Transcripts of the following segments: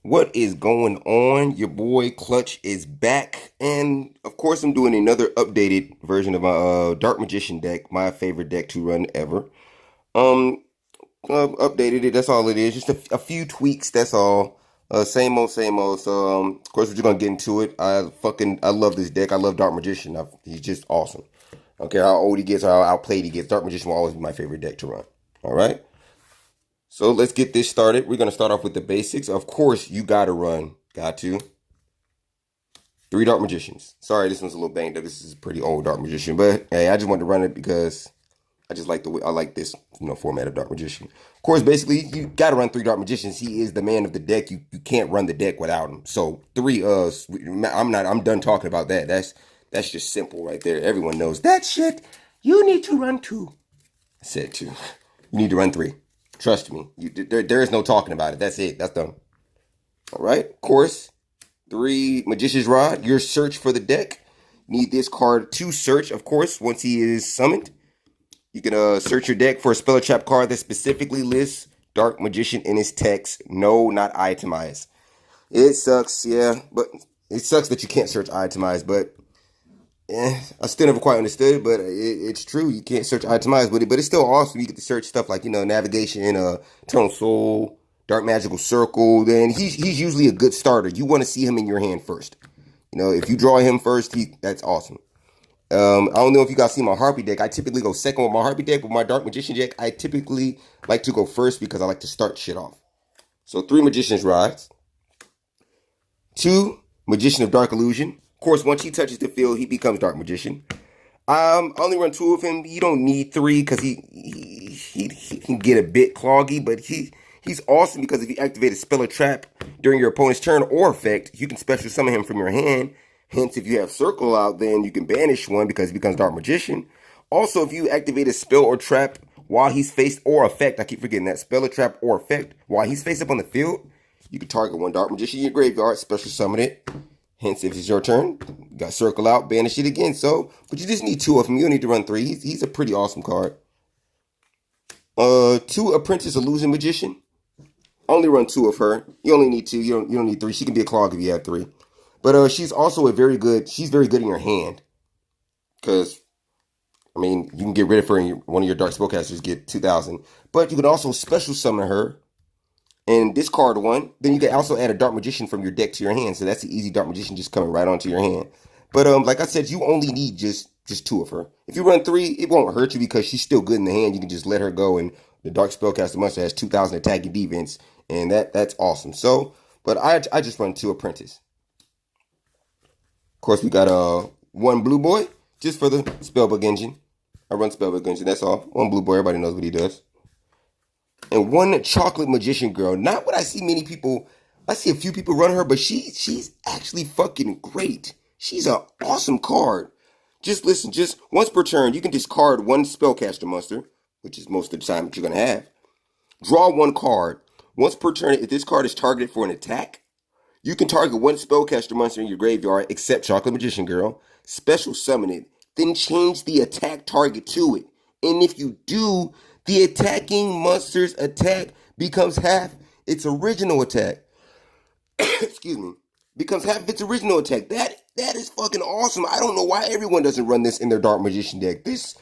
What is going on? Your boy Clutch is back, and of course, I'm doing another updated version of my Dark Magician deck, my favorite deck to run ever. Um, Updated it. That's all it is. Just a few tweaks. That's all. Same old, same old. So, of course, we're just gonna get into it. I love this deck. I love Dark Magician. He's just awesome. I don't care how old he gets or how outplayed he gets. Dark Magician will always be my favorite deck to run. All right. So let's get this started. We're gonna start off with the basics. Of course, you gotta run. Got to. Three Dark Magicians. Sorry, this one's a little banged up. This is a pretty old Dark Magician, but hey, I just wanted to run it because I just like the way I like this, format of Dark Magician. Of course, basically, you got to run three Dark Magicians. He is the man of the deck. You can't run the deck without him. So three. I'm done talking about that. That's just simple right there. Everyone knows that shit. You need to run two. I said two. You need to run three. Trust me. There is no talking about it. That's it. That's done. All right. Of course, three Magician's Rod. Your search for the deck. Need this card to search. Of course, once he is summoned. You can search your deck for a spell or trap card that specifically lists Dark Magician in its text. No, not itemized. It sucks, yeah, but it sucks that you can't search itemized, but I still never quite understood it, but it's true. You can't search itemized with it, but it's still awesome. You get to search stuff like, navigation, Eternal Soul, Dark Magical Circle. Then he's usually a good starter. You want to see him in your hand first. If you draw him first, that's awesome. I don't know if you guys see my Harpy deck. I typically go second with my Harpy deck. With my Dark Magician deck, I typically like to go first because I like to start shit off. So three Magician's Rods. Two Magician of Dark Illusion. Of course, once he touches the field, he becomes Dark Magician. I only run two of him. You don't need three because he can get a bit cloggy, but he's awesome because if you activate a spell or trap during your opponent's turn or effect, you can special summon him from your hand. Hence, if you have Circle out, then you can banish one because he becomes Dark Magician. Also, if you activate a spell or trap while he's faced or effect, I keep forgetting that, spell or trap or effect, while he's face up on the field, you can target one Dark Magician in your graveyard, special summon it. Hence, if it's your turn, you got Circle out, banish it again. So, but you just need two of them. You don't need to run three. He's a pretty awesome card. Two Apprentice Illusion Magician. Only run two of her. You only need two. You don't need three. She can be a clog if you have three. But she's also she's very good in your hand. Because, you can get rid of her and one of your Dark Spellcasters get 2,000. But you can also special summon her and discard one. Then you can also add a Dark Magician from your deck to your hand. So that's an easy Dark Magician just coming right onto your hand. But like I said, you only need just two of her. If you run three, it won't hurt you because she's still good in the hand. You can just let her go, and the Dark Spellcaster monster has 2,000 attack and defense. And that's awesome. So, but I just run two Apprentice. Of course, we got one Blue Boy just for the Spellbook engine. I run Spellbook engine. That's all. One Blue Boy. Everybody knows what he does. And one Chocolate Magician Girl. Not what I see many people. I see a few people run her, but she's actually fucking great. She's an awesome card. Just listen. Just once per turn, you can discard one Spellcaster monster, which is most of the time that you're gonna have. Draw one card. Once per turn, if this card is targeted for an attack, you can target one Spellcaster monster in your graveyard except Chocolate Magician Girl, special summon it, then change the attack target to it. And if you do, the attacking monster's attack becomes half its original attack. Excuse me. Becomes half of its original attack. That is fucking awesome. I don't know why everyone doesn't run this in their Dark Magician deck. This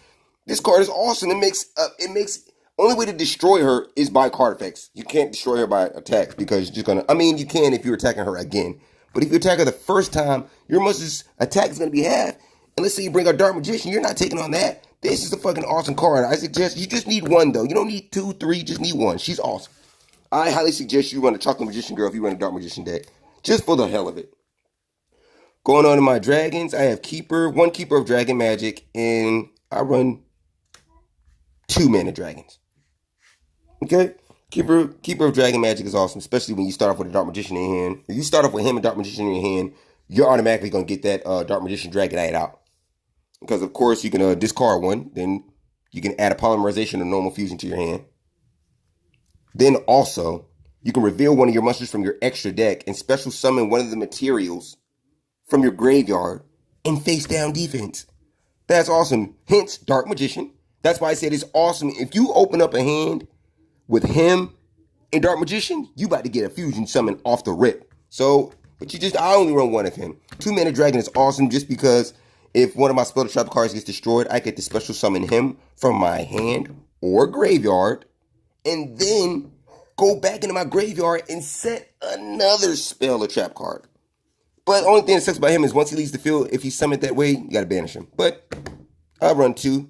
card is awesome. It makes only way to destroy her is by card effects. You can't destroy her by attacks because you're just gonna. You can if you're attacking her again. But if you attack her the first time, your monster's attack is gonna be half. And let's say you bring a Dark Magician, you're not taking on that. This is a fucking awesome card. I suggest you just need one though. You don't need two, three. Just need one. She's awesome. I highly suggest you run a Chocolate Magician Girl if you run a Dark Magician deck, just for the hell of it. Going on to my dragons, I have one Keeper of Dragon Magic, and I run 2 mana dragons. Okay? Keeper of Dragon Magic is awesome, especially when you start off with a Dark Magician in your hand. If you start off with him and Dark Magician in your hand, you're automatically going to get that Dark Magician Dragonite out. Because, of course, you can discard one. Then you can add a Polymerization or Normal Fusion to your hand. Then, also, you can reveal one of your monsters from your extra deck and special summon one of the materials from your graveyard and face down defense. That's awesome. Hence, Dark Magician. That's why I said it's awesome. If you open up a hand with him In Dark Magician, you about to get a fusion summon off the rip. So, I only run one of him. 2-mana dragon is awesome just because if one of my spell trap cards gets destroyed, I get to special summon him from my hand or graveyard, and then go back into my graveyard and set another spell or trap card. But the only thing that sucks about him is once he leaves the field, if he's summoned that way, you gotta banish him. But I run 2.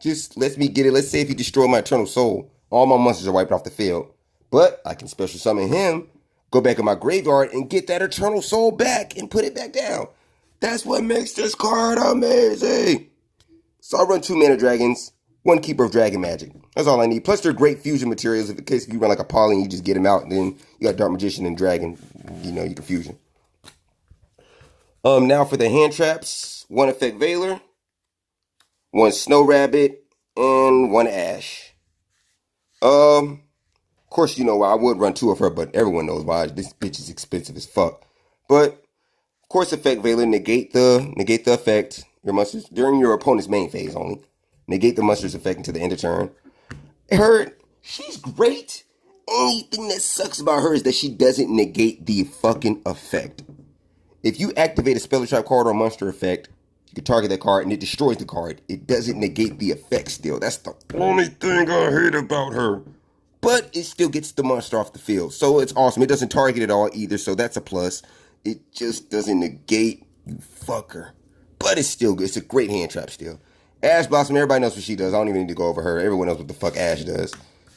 Just lets me get it. Let's say if he destroyed my Eternal Soul, all my monsters are wiped off the field. But I can special summon him, go back in my graveyard, and get that Eternal Soul back and put it back down. That's what makes this card amazing. So I run 2 mana dragons, 1 Keeper of Dragon Magic. That's all I need. Plus they're great fusion materials. In case if you run like a Poly and you just get them out, and then you got Dark Magician and Dragon, you can fusion. Now for the hand traps, 1 Effect Veiler, 1 Snow Rabbit, and 1 Ash. Of course, I would run 2 of her, but everyone knows why. This bitch is expensive as fuck. But of course, Effect Veiler, negate the effect. Your monsters during your opponent's main phase only. Negate the monster's effect until the end of turn. She's great. Only thing that sucks about her is that she doesn't negate the fucking effect. If you activate a spell or trap card or monster effect, you can target that card and it destroys the card. It doesn't negate the effect still. That's the only thing I hate about her. But it still gets the monster off the field. So it's awesome. It doesn't target at all either, so that's a plus. It just doesn't negate, you fucker. But it's still good. It's a great hand trap still. Ash Blossom, everybody knows what she does. I don't even need to go over her. Everyone knows what the fuck Ash does.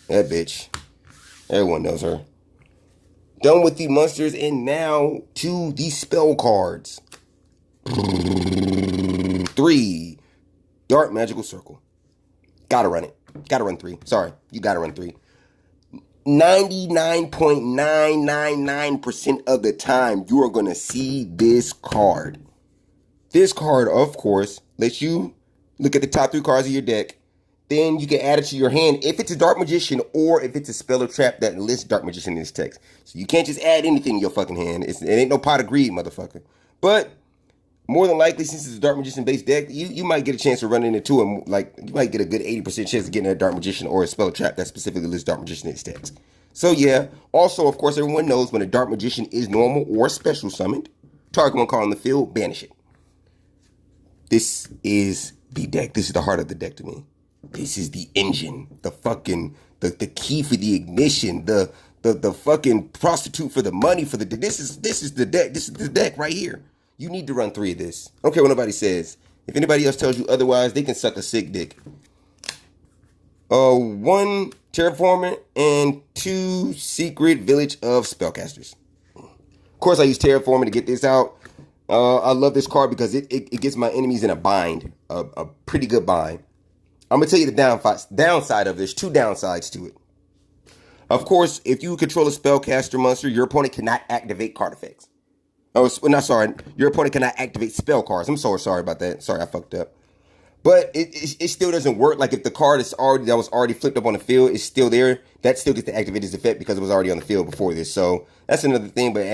That bitch. Everyone knows her. Done with the monsters, and now to the spell cards. 3. Dark Magical Circle. Gotta run it. Gotta run 3. Sorry, you gotta run 3. 99.999% of the time, you are gonna see this card. This card, of course, lets you look at the top 3 cards of your deck. Then you can add it to your hand if it's a Dark Magician or if it's a spell or trap that lists Dark Magician in its text. So you can't just add anything to your fucking hand. It ain't no pot of greed, motherfucker. But more than likely, since it's a Dark Magician based deck, you might get a chance of running into him. Like, you might get a good 80% chance of getting a Dark Magician or a spell or trap that specifically lists Dark Magician in its text. So yeah. Also, of course, everyone knows when a Dark Magician is normal or special summoned, target one card on the field, banish it. This is the deck. This is the heart of the deck to me. This is the engine, the fucking, the key for the ignition, the fucking prostitute for the money for the, this is the deck. This is the deck right here. You need to run 3 of this. I don't care what nobody says. If anybody else tells you otherwise, they can suck a sick dick. 1 Terraformer and 2 Secret Village of Spellcasters. Of course, I use Terraformer to get this out. I love this card because it gets my enemies in a bind, a pretty good bind. I'm going to tell you the downside of this. 2 downsides to it. Of course, if you control a spellcaster monster, your opponent cannot activate card effects. Oh, not sorry. Your opponent cannot activate spell cards. I'm so sorry about that. Sorry, I fucked up. But it still doesn't work. Like if the card is that was already flipped up on the field is still there, that still gets to activate its effect because it was already on the field before this. So that's another thing. But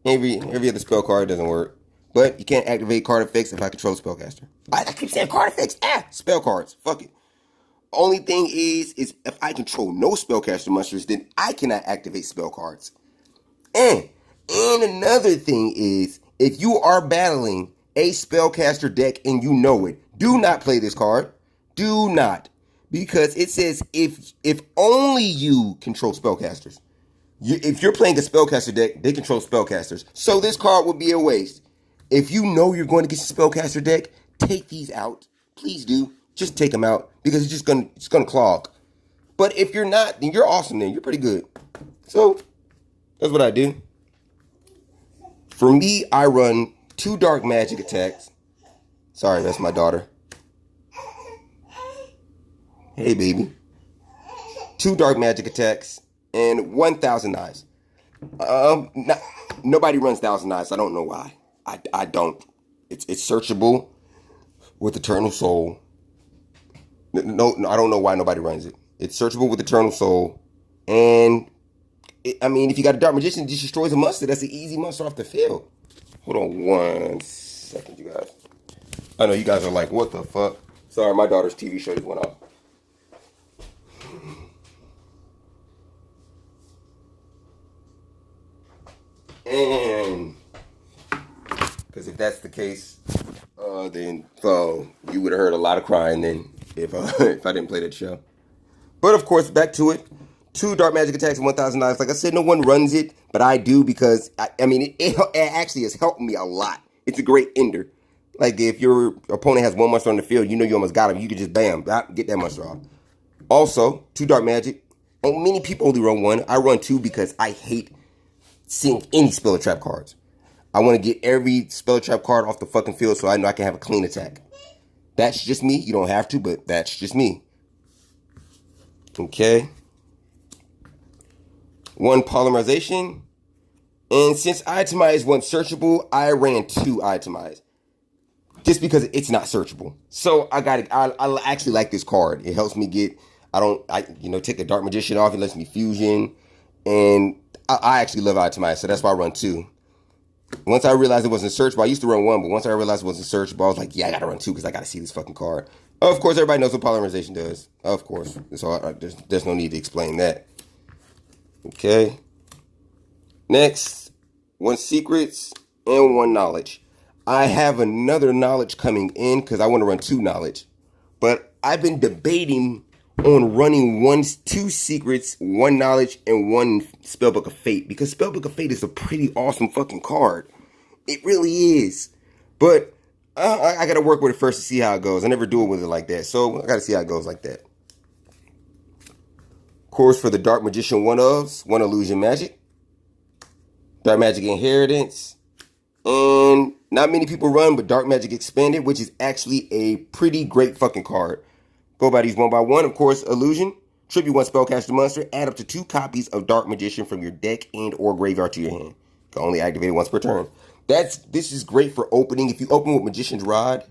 every other spell card doesn't work. But you can't activate card effects if I control a spellcaster. I keep saying card effects. Spell cards. Fuck it. Only thing is if I control no spellcaster monsters, then I cannot activate spell cards. And another thing is, if you are battling a spellcaster deck and you know it, do not play this card. Do not. Because it says if only you control spellcasters. If you're playing a spellcaster deck, they control spellcasters. So this card would be a waste. If you know you're going to get a spellcaster deck, take these out. Please do. Just take them out because it's gonna clog. But if you're not, then you're awesome. Then you're pretty good. So that's what I do. For me, I run 2 dark magic attacks. Sorry, that's my daughter. Hey, baby. 2 dark magic attacks and 1,000 knives. Nobody runs 1,000 knives. I don't know why. I don't. It's searchable with Eternal Soul. No, I don't know why nobody runs it. It's searchable with Eternal Soul. And, if you got a Dark Magician that just destroys a monster, that's an easy monster off the field. Hold on 1 second, you guys. I know you guys are like, what the fuck? Sorry, my daughter's TV show just went off. And because if that's the case, then you would have heard a lot of crying then if if I didn't play that show. But of course, back to it. 2 dark magic attacks and 1,000 knives. Like I said, no one runs it, but I do because it actually has helped me a lot. It's a great ender. Like if your opponent has 1 monster on the field, you know you almost got him. You can just bam, get that monster off. Also, 2 dark magic. Oh, many people only run 1. I run 2 because I hate seeing any spell trap cards. I want to get every spell trap card off the fucking field so I know I can have a clean attack. That's just me. You don't have to, but that's just me. Okay. 1 polymerization. And since Itemize wasn't searchable, I ran 2 Itemize. Just because it's not searchable. So I actually like this card. It helps me get, take a Dark Magician off. It lets me fusion. And I actually love Itemize, so that's why I run 2. Once I realized it wasn't searchable, I used to run 1, but once I realized it wasn't searchable, I was like, yeah, I gotta run 2 because I gotta see this fucking card. Of course, everybody knows what polymerization does. Of course. So there's no need to explain that. Okay. Next, 1 secrets and 1 knowledge. I have another knowledge coming in because I want to run 2 knowledge. But I've been debating on running 2 secrets, 1 knowledge, and 1 Spellbook of Fate. Because Spellbook of Fate is a pretty awesome fucking card. It really is. But I got to work with it first to see how it goes. I never do it with it like that. So I got to see how it goes like that. Of course, for the Dark Magician 1-ofs, 1 Illusion Magic. Dark Magic Inheritance. And not many people run, but Dark Magic Expanded, which is actually a pretty great fucking card. Go by these one by one. Of course, Illusion. Tribute 1 Spellcaster monster. Add up to 2 copies of Dark Magician from your deck and or graveyard to your hand. You can only activate it once per turn. This is great for opening. If you open with Magician's Rod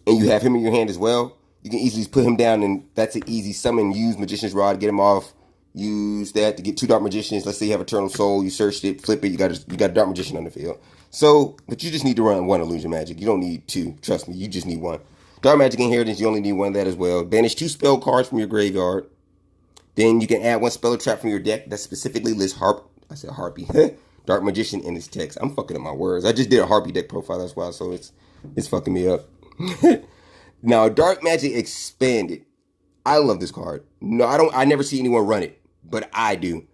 and you have him in your hand as well, you can easily put him down, and that's an easy summon. Use Magician's Rod, get him off. Use that to get 2 Dark Magicians. Let's say you have Eternal Soul, you searched it, flip it, you got a Dark Magician on the field. So, but you just need to run 1 Illusion Magic. You don't need 2. Trust me, you just need 1. Dark Magic Inheritance, you only need 1 of that as well. Banish 2 spell cards from your graveyard. Then you can add 1 spell trap from your deck that specifically lists Harpy. Dark Magician in its text. I'm fucking up my words. I just did a Harpy deck profile, that's why, so it's fucking me up. Now, Dark Magic Expanded. I love this card. No, I never see anyone run it, but I do.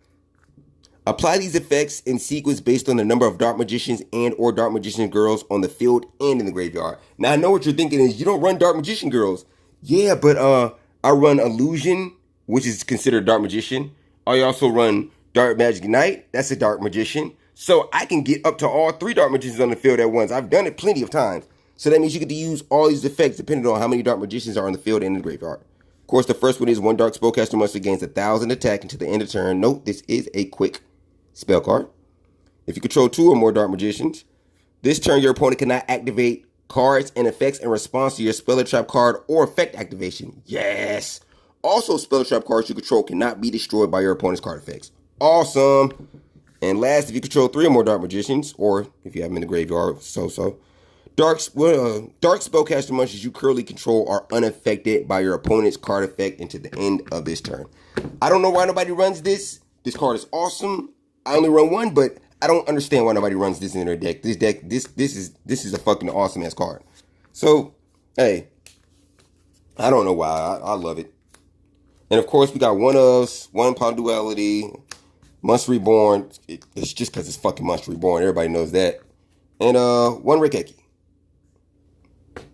Apply these effects in sequence based on the number of Dark Magicians and or Dark Magician girls on the field and in the graveyard. Now, I know what you're thinking is you don't run Dark Magician girls. Yeah, but I run Illusion, which is considered Dark Magician. I also run Dark Magic Knight. That's a Dark Magician. So I can get up to all 3 Dark Magicians on the field at once. I've done it plenty of times. So that means you get to use all these effects depending on how many Dark Magicians are on the field and in the graveyard. Of course, the first one is 1 Dark Spellcaster monster gains 1,000 attack until the end of turn. Note, this is a quick spell card. If you control 2 or more Dark Magicians, this turn your opponent cannot activate cards and effects in response to your spell or trap card or effect activation. Yes! Also, spell or trap cards you control cannot be destroyed by your opponent's card effects. Awesome! And last, if you control 3 or more Dark Magicians, or if you have them in the graveyard, Dark Spellcaster monsters you currently control are unaffected by your opponent's card effect until the end of this turn. I don't know why nobody runs this. This card is awesome. I only run 1, but I don't understand why nobody runs this in their deck. This is a fucking awesome ass card. So, hey, I don't know why. I love it. And of course, we got 1-ofs, 1 Pod Duality, Monster Reborn. It's just because it's fucking Monster Reborn. Everybody knows that. And 1 Rikeki.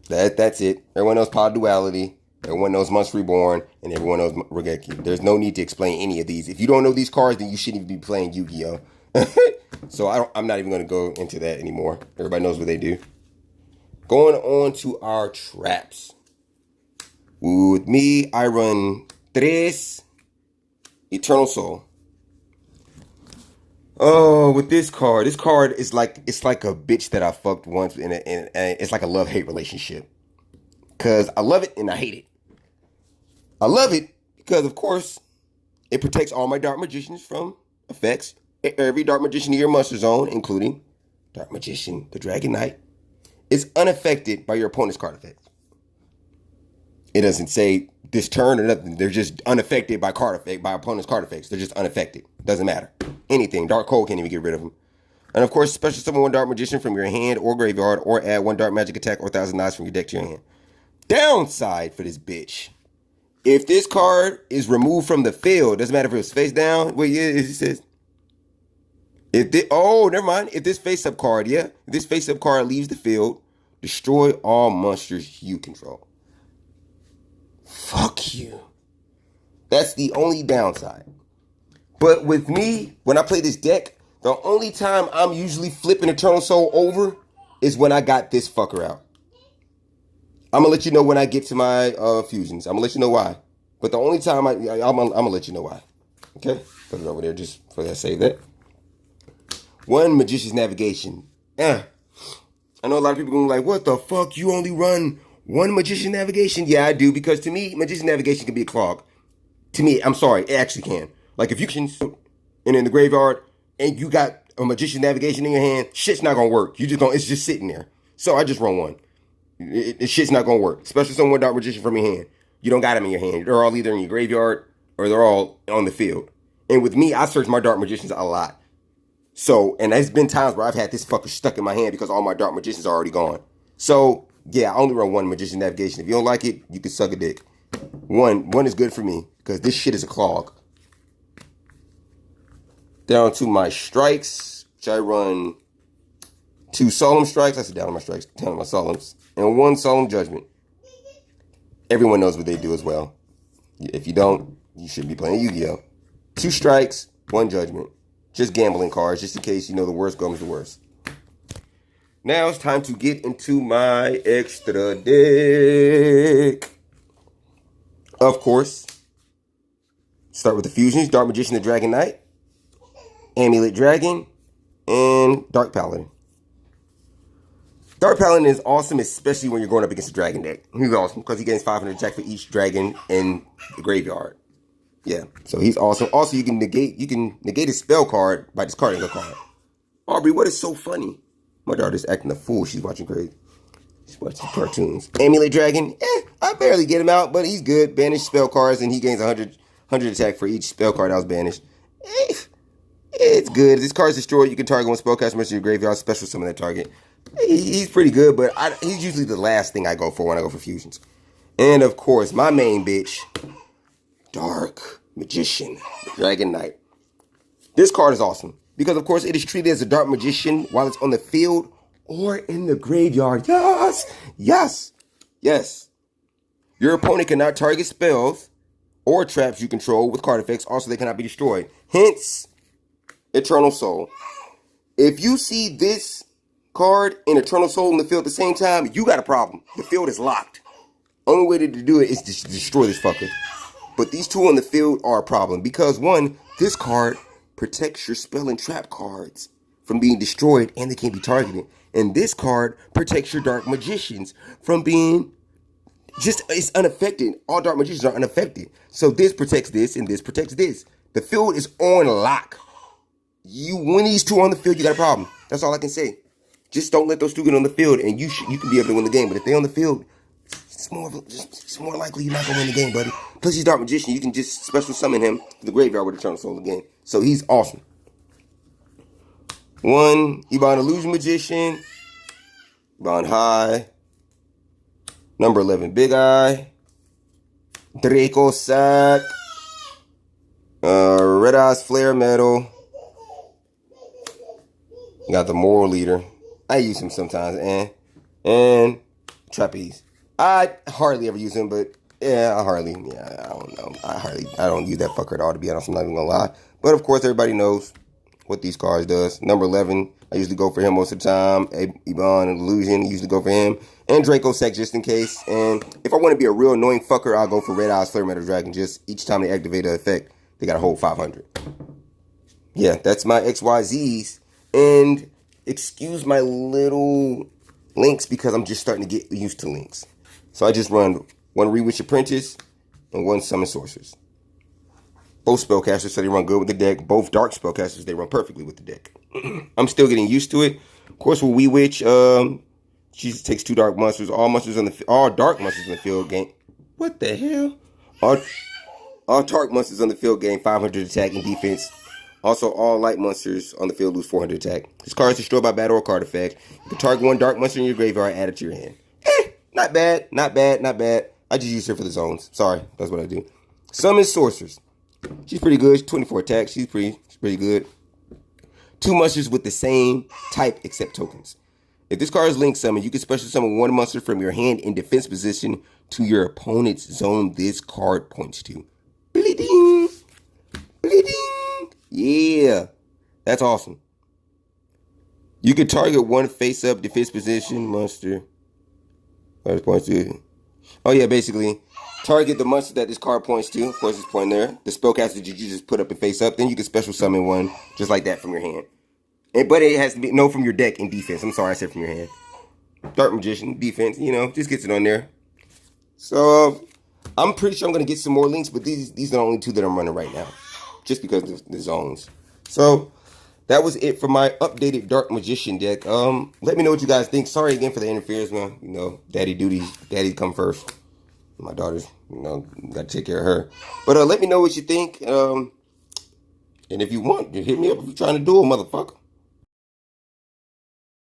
That's it. Everyone knows Pod Duality. Everyone knows Monster Reborn. And everyone knows Rikeki. There's no need to explain any of these. If you don't know these cards, then you shouldn't even be playing Yu-Gi-Oh! So I'm not even going to go into that anymore. Everybody knows what they do. Going on to our traps. With me, I run 3 Eternal Soul. Oh, with this card is like, it's like a bitch that I fucked once, and it's like a love-hate relationship. Because I love it and I hate it. I love it because, of course, it protects all my Dark Magicians from effects. Every Dark Magician in your monster zone, including Dark Magician, the Dragon Knight, is unaffected by your opponent's card effects. It doesn't say this turn or nothing. They're just unaffected by opponent's card effects. They're just unaffected. Doesn't matter. Anything. Dark Cold can't even get rid of them. And of course, special summon 1 Dark Magician from your hand or graveyard, or add 1 Dark Magic attack or 1,000 knives from your deck to your hand. Downside for this bitch. If this card is removed from the field, doesn't matter if it was face down. Wait, yeah, it says. Never mind. If this face-up card, if this face-up card leaves the field, destroy all monsters you control. Fuck you. That's the only downside. But with me, when I play this deck, the only time I'm usually flipping Eternal Soul over is when I got this fucker out. I'm going to let you know when I get to my fusions. I'm going to let you know why. But the only time I'm going to let you know why. Okay? Put it over there just for that. Save that. 1 Magician's Navigation. I know a lot of people going to be like, what the fuck? You only run 1 Magician's Navigation? Yeah, I do. Because to me, Magician's Navigation can be a clog. To me, I'm sorry, it actually can. Like if you can, and in the graveyard, and you got a Magician's Navigation in your hand, shit's not gonna work. It's just sitting there. So I just run 1. Shit's not gonna work. Especially some 1 Dark Magician from your hand. You don't got them in your hand. They're all either in your graveyard or they're all on the field. And with me, I search my Dark Magicians a lot. So, and there's been times where I've had this fucker stuck in my hand because all my Dark Magicians are already gone. So, yeah, I only run 1 Magician Navigation. If you don't like it, you can suck a dick. One is good for me because this shit is a clog. Down to my strikes, which I run 2 Solemn Strikes. I said down to my strikes, down to my Solemns, and 1 Solemn Judgment. Everyone knows what they do as well. If you don't, you shouldn't be playing Yu-Gi-Oh! 2 strikes, 1 Judgment. Just gambling cards, just in case you know the worst comes to worst. Now it's time to get into my extra deck. Of course, start with the fusions: Dark Magician, the Dragon Knight, Amulet Dragon, and Dark Paladin. Dark Paladin is awesome, especially when you're going up against a dragon deck. He's awesome because he gains 500 attack for each dragon in the graveyard. Yeah, so he's awesome. Also, you can negate a spell card by discarding a card. Aubrey, what is so funny? My daughter's acting a fool. She's watching crazy. She's watching cartoons. Amulet Dragon, I barely get him out, but he's good. Banish spell cards, and he gains 100 attack for each spell card that was banished. It's good. If this card's destroyed, you can target 1 spellcaster monster in your graveyard, special summon that target. He's pretty good, but he's usually the last thing I go for when I go for fusions. And of course, my main bitch, Dark Magician, Dragon Knight. This card is awesome because, of course, it is treated as a Dark Magician while it's on the field or in the graveyard. Yes. Your opponent cannot target spells or traps you control with card effects. Also, they cannot be destroyed. Hence, Eternal Soul. If you see this card and Eternal Soul in the field at the same time, you got a problem. The field is locked. Only way to do it is to destroy this fucker. But these 2 on the field are a problem because 1, this card protects your spell and trap cards from being destroyed and they can't be targeted. And this card protects your Dark Magicians from being it's unaffected. All Dark Magicians are unaffected. So this protects this and this protects this. The field is on lock. You win these 2 on the field, you got a problem. That's all I can say. Just don't let those 2 get on the field and you can be able to win the game. But if they're on the field, it's more likely you're not going to win the game, buddy. Plus, he's Dark Magician. You can just special summon him to the graveyard with Eternal Soul again. So he's awesome. 1, Iban Illusion Magician. Iban High. Number 11, Big Eye. Draco Sack. Red Eyes Flare Metal. Got the Moral Leader. I use him sometimes. And Trapeze. I hardly ever use him, but I don't know. I don't use that fucker at all, to be honest. I'm not even gonna lie. But of course, everybody knows what these cards does. Number 11, I usually go for him most of the time. Iban Illusion, usually go for him. And Draco Sack just in case. And if I want to be a real annoying fucker, I'll go for Red Eyes Flare Metal Dragon. Just each time they activate an effect, they gotta hold 500. Yeah, that's my XYZs. And excuse my little links because I'm just starting to get used to links. So I just run 1 Rewitch Apprentice and 1 Summon Sorceress. Both spellcasters, so they run good with the deck. Both dark spellcasters, they run perfectly with the deck. I'm still getting used to it. Of course, with Rewitch, she takes 2 dark monsters. All dark monsters in the field gain. What the hell? All dark monsters on the field gain 500 attack and defense Also, all light monsters on the field lose 400 attack. This card is destroyed by battle or card effect. You can target one dark monster in your graveyard, add it to your hand. Not bad, not bad, not bad. I just use her for the zones. Sorry, that's what I do. Summon Sorceress. She's pretty good. She's 24 attack. She's pretty good. 2 monsters with the same type except tokens. If this card is link summon, you can special summon one monster from your hand in defense position to your opponent's zone this card points to. Bleeding. Bleeding. Yeah. That's awesome. You can target one face-up defense position monster. Card points to. Oh yeah, basically. Target the monster that this card points to. Of course, it's pointing there. The spellcaster that you just put up and face up. Then you can special summon one just like that from your hand. But it has to be from your deck in defense. I'm sorry, I said from your hand. Dark Magician, defense, just gets it on there. So I'm pretty sure I'm gonna get some more links, but these are the only 2 that I'm running right now, just because of the zones. So that was it for my updated Dark Magician deck. Let me know what you guys think. Sorry again for the interference, man. Daddy duties, daddy come first. My daughter's, gotta take care of her. But let me know what you think. And if you want, hit me up if you're trying to duel, motherfucker.